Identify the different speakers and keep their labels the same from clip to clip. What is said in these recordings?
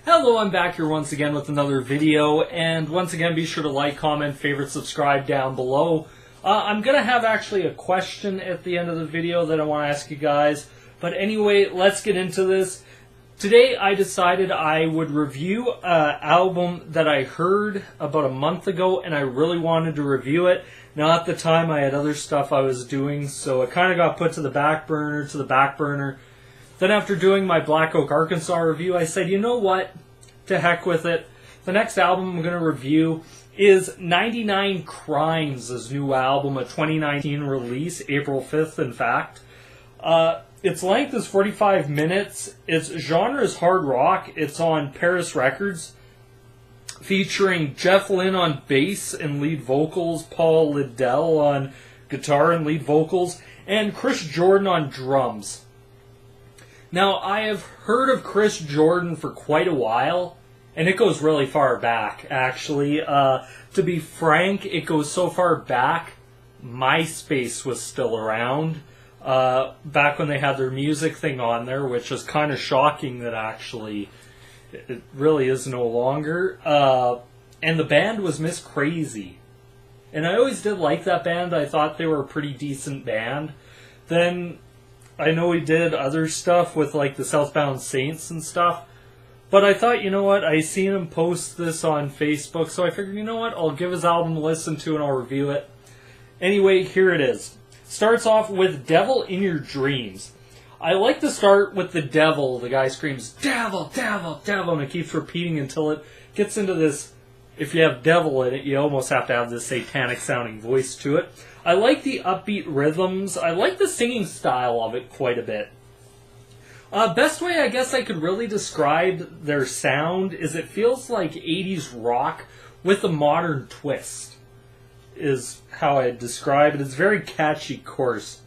Speaker 1: Hello, I'm back here once again with another video, and once again be sure to like, comment, favorite, subscribe down below. I'm going to have actually a question at the end of the video that I want to ask you guys, but anyway, let's get into this. Today I decided I would review an album that I heard about a month ago, and I really wanted to review it. Now at the time I had other stuff I was doing, so it kind of got put to the back burner. Then after doing my Black Oak, Arkansas review, I said, you know what? To heck with it. The next album I'm going to review is 99 Crimes' new album, a 2019 release, April 5th in fact. Its length is 45 minutes. Its genre is hard rock. It's on Perris Records, featuring Jeff Lynn on bass and lead vocals, Paul Lidel on guitar and lead vocals, and Chris Jordan on drums. Now, I have heard of Chris Jordan for quite a while, and it goes really far back, actually. To be frank, it goes so far back, MySpace was still around, back when they had their music thing on there, which is kind of shocking that actually it really is no longer. And the band was Miss Crazy. And I always did like that band. I thought they were a pretty decent band. Then I know he did other stuff with like the Southbound Saints and stuff, but I thought, you know what, I seen him post this on Facebook, so I figured, you know what, I'll give his album a listen to and I'll review it. Anyway, here it is. Starts off with Devil in Your Dreams. I like to start with the devil. The guy screams, devil, devil, devil, and it keeps repeating until it gets into this, if you have devil in it, you almost have to have this satanic sounding voice to it. I like the upbeat rhythms. I like the singing style of it quite a bit. Best way I guess I could really describe their sound is it feels like 80s rock with a modern twist, is how I'd describe it. It's very catchy chorus.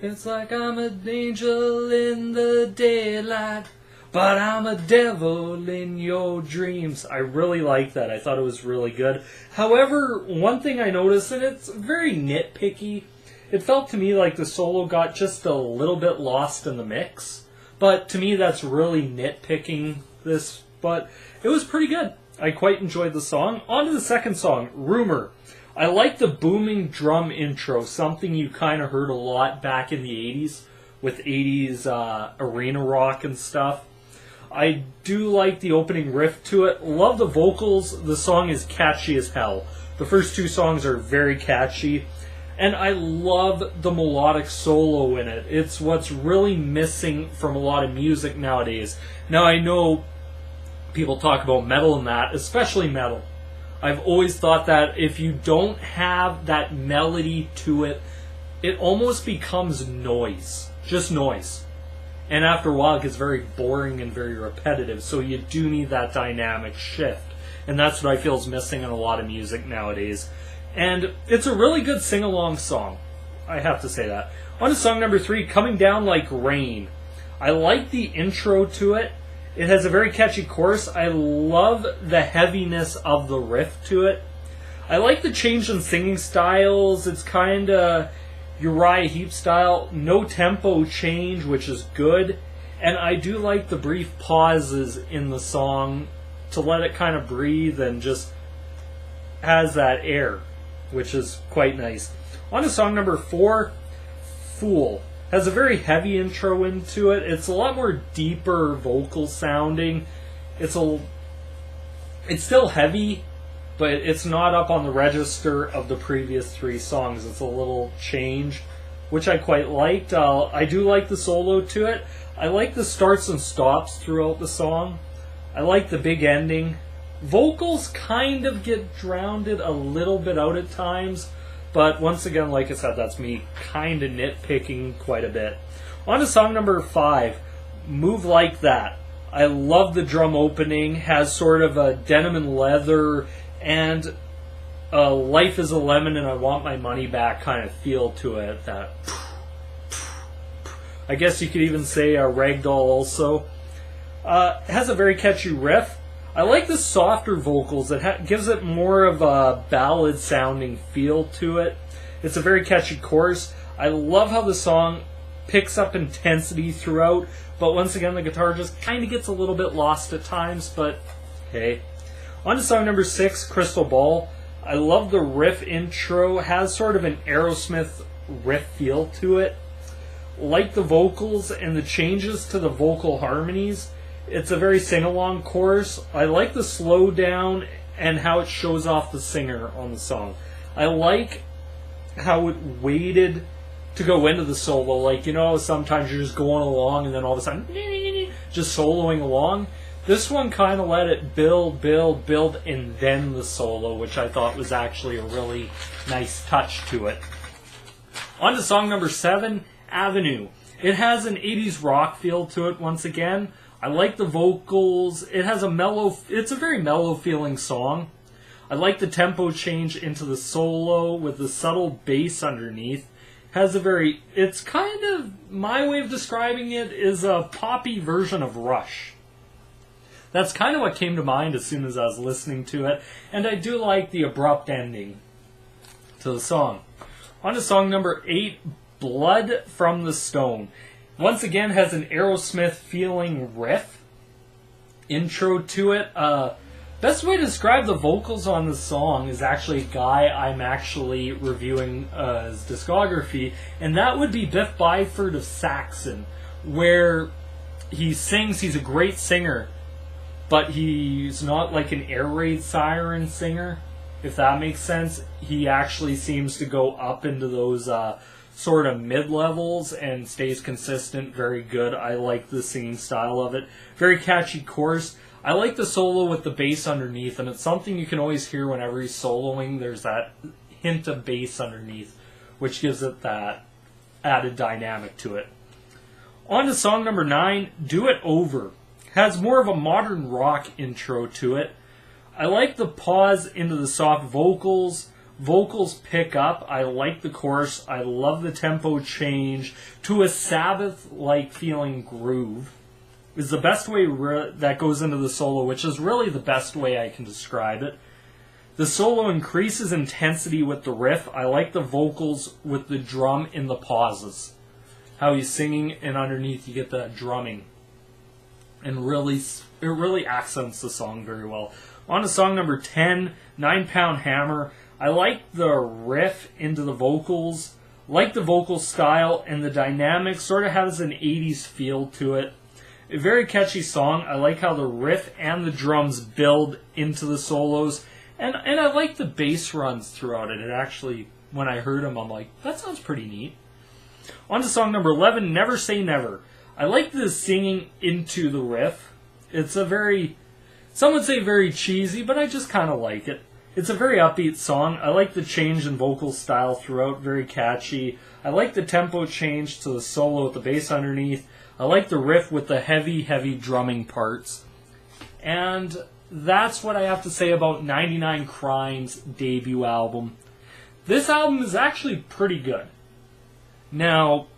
Speaker 1: It's like I'm an angel in the daylight, but I'm a devil in your dreams. I really like that. I thought it was really good. However, one thing I noticed, and it's very nitpicky, it felt to me like the solo got just a little bit lost in the mix. But to me, that's really nitpicking this. But it was pretty good. I quite enjoyed the song. On to the second song, Rumor. I like the booming drum intro, something you kind of heard a lot back in the 80s with 80s arena rock and stuff. I do like the opening riff to it. Love the vocals. The song is catchy as hell. The first two songs are very catchy. And I love the melodic solo in it. It's what's really missing from a lot of music nowadays. Now I know people talk about metal and that, especially metal. I've always thought that if you don't have that melody to it, it almost becomes noise. Just noise. And after a while, it gets very boring and very repetitive. So you do need that dynamic shift. And that's what I feel is missing in a lot of music nowadays. And it's a really good sing-along song. I have to say that. On to song number 3, Coming Down Like Rain. I like the intro to it. It has a very catchy chorus. I love the heaviness of the riff to it. I like the change in singing styles. It's kind of Uriah Heep style, no tempo change, which is good, and I do like the brief pauses in the song to let it kind of breathe and just has that air, which is quite nice. On to song number 4, Fool. Has a very heavy intro into it. It's a lot more deeper vocal sounding. It's still heavy, but it's not up on the register of the previous 3 songs. It's a little change, which I quite liked. I do like the solo to it. I like the starts and stops throughout the song. I like the big ending. Vocals kind of get drowned a little bit out at times, but once again, like I said, that's me kind of nitpicking quite a bit. On to song number 5, Move Like That. I love the drum opening. Has sort of a denim and leather and Life is a Lemon and I Want My Money Back kind of feel to it. That, I guess you could even say a ragdoll also. Has a very catchy riff. I like the softer vocals. It gives it more of a ballad sounding feel to it. It's a very catchy chorus. I love how the song picks up intensity throughout, but once again, the guitar just kind of gets a little bit lost at times, but hey. On to song number 6, Crystal Ball. I love the riff intro, has sort of an Aerosmith riff feel to it. Like the vocals and the changes to the vocal harmonies. It's a very sing-along chorus. I like the slowdown and how it shows off the singer on the song. I like how it waited to go into the solo. Like, you know, sometimes you're just going along and then all of a sudden, just soloing along. This one kind of let it build, and then the solo, which I thought was actually a really nice touch to it. On to song number 7, Avenue. It has an 80s rock feel to it once again. I like the vocals. It has it's a very mellow feeling song. I like the tempo change into the solo with the subtle bass underneath. It's kind of, my way of describing it is a poppy version of Rush. That's kind of what came to mind as soon as I was listening to it, and I do like the abrupt ending to the song. On to song number 8, Blood from the Stone. Once again, has an Aerosmith feeling riff intro to it. Best way to describe the vocals on the song is actually a guy I'm actually reviewing his discography, and that would be Biff Byford of Saxon, where he sings, he's a great singer, but he's not like an air raid siren singer, if that makes sense. He actually seems to go up into those sort of mid-levels and stays consistent, very good. I like the singing style of it. Very catchy chorus. I like the solo with the bass underneath, and it's something you can always hear whenever he's soloing. There's that hint of bass underneath, which gives it that added dynamic to it. On to song number 9, Do It Over. Has more of a modern rock intro to it. I like the pause into the soft vocals. Vocals pick up. I like the chorus. I love the tempo change to a Sabbath-like feeling groove. Is the best way that goes into the solo, which is really the best way I can describe it. The solo increases intensity with the riff. I like the vocals with the drum in the pauses. How he's singing, and underneath you get that drumming. And it really accents the song very well. On to song number 10, 9 Pound Hammer. I like the riff into the vocals, like the vocal style, and the dynamic sort of has an 80s feel to it. A very catchy song. I like how the riff and the drums build into the solos, and I like the bass runs throughout it. It actually, when I heard them, I'm like, that sounds pretty neat. On to song number 11, Never Say Never. I like the singing into the riff. It's some would say very cheesy, but I just kind of like it. It's a very upbeat song. I like the change in vocal style throughout, very catchy. I like the tempo change to the solo with the bass underneath. I like the riff with the heavy, heavy drumming parts. And that's what I have to say about 99 Crimes' debut album. This album is actually pretty good. Now,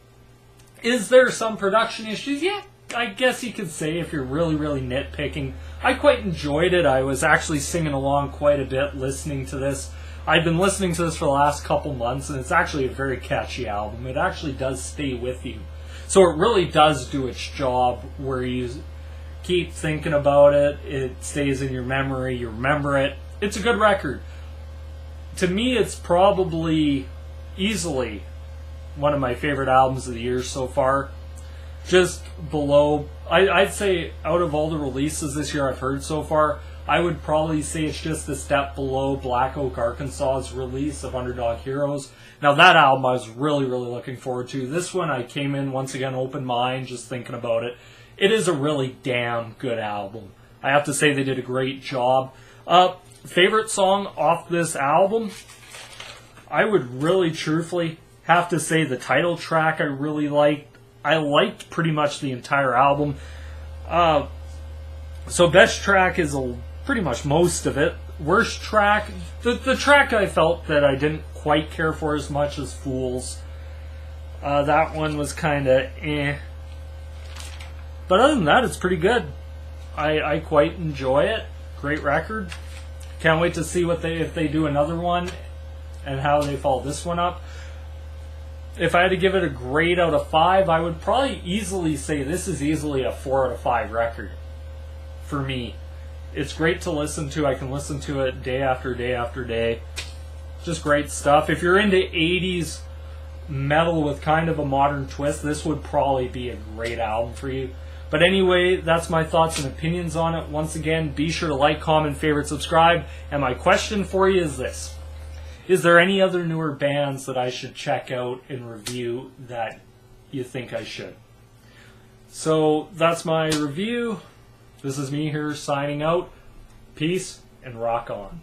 Speaker 1: is there some production issues? Yeah, I guess you could say if you're really, really nitpicking. I quite enjoyed it. I was actually singing along quite a bit listening to this. I've been listening to this for the last couple months, and it's actually a very catchy album. It actually does stay with you. So it really does do its job where you keep thinking about it, it stays in your memory, you remember it. It's a good record. To me, it's probably easily one of my favorite albums of the year so far. Just below, I'd say out of all the releases this year I've heard so far, I would probably say it's just a step below Black Oak, Arkansas's release of Underdog Heroes. Now that album I was really, really looking forward to. This one I came in once again open mind, just thinking about it. It is a really damn good album. I have to say they did a great job. Favorite song off this album? I would really truthfully have to say the title track I really liked. I liked pretty much the entire album. So best track is pretty much most of it. Worst track, the track I felt that I didn't quite care for as much as Fools. That one was kind of eh. But other than that, it's pretty good. I quite enjoy it. Great record. Can't wait to see if they do another one and how they follow this one up. if I had to give it a grade out of 5, I would probably easily say this is easily a 4 out of 5 record for me. It's great to listen to. I can listen to it day after day after day. Just great stuff. If you're into 80s metal with kind of a modern twist, this would probably be a great album for you. But anyway, that's my thoughts and opinions on it. Once again, be sure to like, comment, favorite, subscribe. And my question for you is this. Is there any other newer bands that I should check out and review that you think I should? So that's my review. This is me here signing out. Peace and rock on.